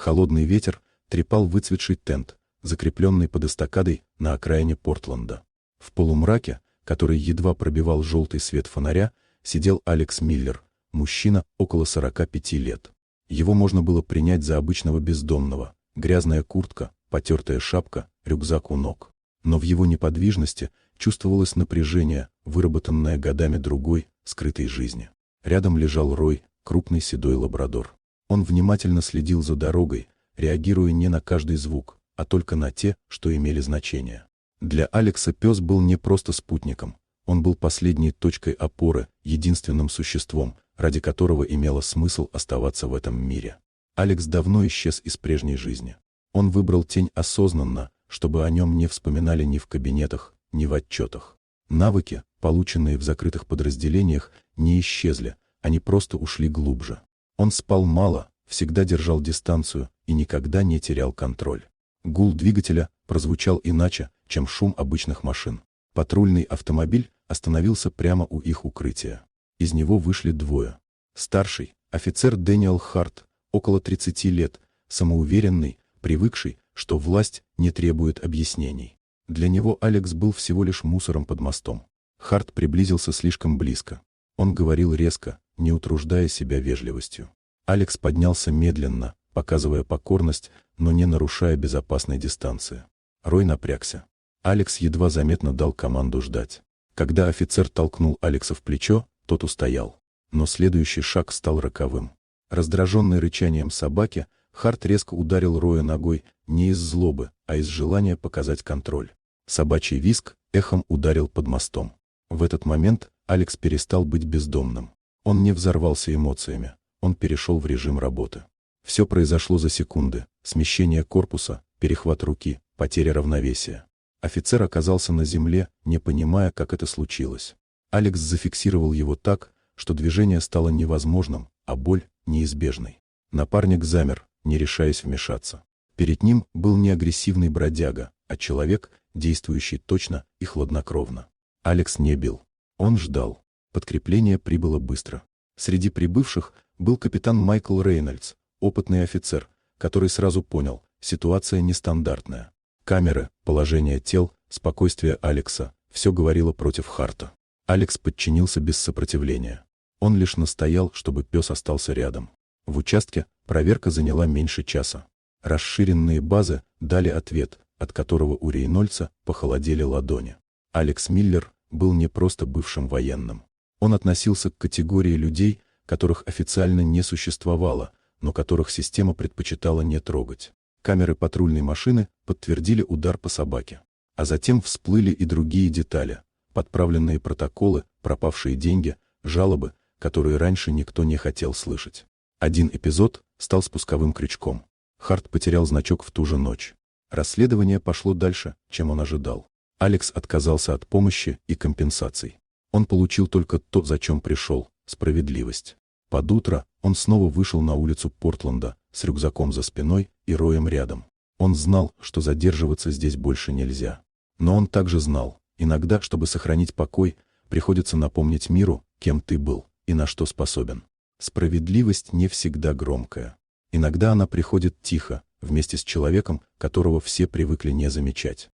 Холодный ветер трепал выцветший тент, закрепленный под эстакадой на окраине Портленда. В полумраке, который едва пробивал желтый свет фонаря, сидел Алекс Миллер, мужчина около 45 лет. Его можно было принять за обычного бездомного: грязная куртка, потертая шапка, рюкзак у ног. Но в его неподвижности чувствовалось напряжение, выработанное годами другой, скрытой жизни. Рядом лежал Рой, крупный седой лабрадор. Он внимательно следил за дорогой, реагируя не на каждый звук, а только на те, что имели значение. Для Алекса пес был не просто спутником, он был последней точкой опоры, единственным существом, ради которого имело смысл оставаться в этом мире. Алекс давно исчез из прежней жизни. Он выбрал тень осознанно, чтобы о нем не вспоминали ни в кабинетах, ни в отчетах. Навыки, полученные в закрытых подразделениях, не исчезли, они просто ушли глубже. Он спал мало, всегда держал дистанцию и никогда не терял контроль. Гул двигателя прозвучал иначе, чем шум обычных машин. Патрульный автомобиль остановился прямо у их укрытия. Из него вышли двое. Старший, офицер Дэниел Харт, около 30 лет, самоуверенный, привыкший, что власть не требует объяснений. Для него Алекс был всего лишь мусором под мостом. Харт приблизился слишком близко. Он говорил резко, не утруждая себя вежливостью. Алекс поднялся медленно, показывая покорность, но не нарушая безопасной дистанции. Рой напрягся. Алекс едва заметно дал команду ждать. Когда офицер толкнул Алекса в плечо, тот устоял. Но следующий шаг стал роковым. Раздраженный рычанием собаки, Харт резко ударил Роя ногой не из злобы, а из желания показать контроль. Собачий визг эхом ударил под мостом. В этот момент Алекс перестал быть бездомным. Он не взорвался эмоциями, он перешел в режим работы. Все произошло за секунды: смещение корпуса, перехват руки, потеря равновесия. Офицер оказался на земле, не понимая, как это случилось. Алекс зафиксировал его так, что движение стало невозможным, а боль — неизбежной. Напарник замер, не решаясь вмешаться. Перед ним был не агрессивный бродяга, а человек, действующий точно и хладнокровно. Алекс не бил. Он ждал. Подкрепление прибыло быстро. Среди прибывших был капитан Майкл Рейнольдс, опытный офицер, который сразу понял — ситуация нестандартная. Камеры, положение тел, спокойствие Алекса — все говорило против Харта. Алекс подчинился без сопротивления. Он лишь настоял, чтобы пес остался рядом. В участке проверка заняла меньше часа. Расширенные базы дали ответ, от которого у Рейнольдса похолодели ладони. Алекс Миллер был не просто бывшим военным. Он относился к категории людей, которых официально не существовало, но которых система предпочитала не трогать. Камеры патрульной машины подтвердили удар по собаке. А затем всплыли и другие детали: подправленные протоколы, пропавшие деньги, жалобы, которые раньше никто не хотел слышать. Один эпизод стал спусковым крючком. Харт потерял значок в ту же ночь. Расследование пошло дальше, чем он ожидал. Алекс отказался от помощи и компенсаций. Он получил только то, за чем пришел — справедливость. Под утро он снова вышел на улицу Портленда с рюкзаком за спиной и Роем рядом. Он знал, что задерживаться здесь больше нельзя. Но он также знал, иногда, чтобы сохранить покой, приходится напомнить миру, кем ты был и на что способен. Справедливость не всегда громкая. Иногда она приходит тихо, вместе с человеком, которого все привыкли не замечать.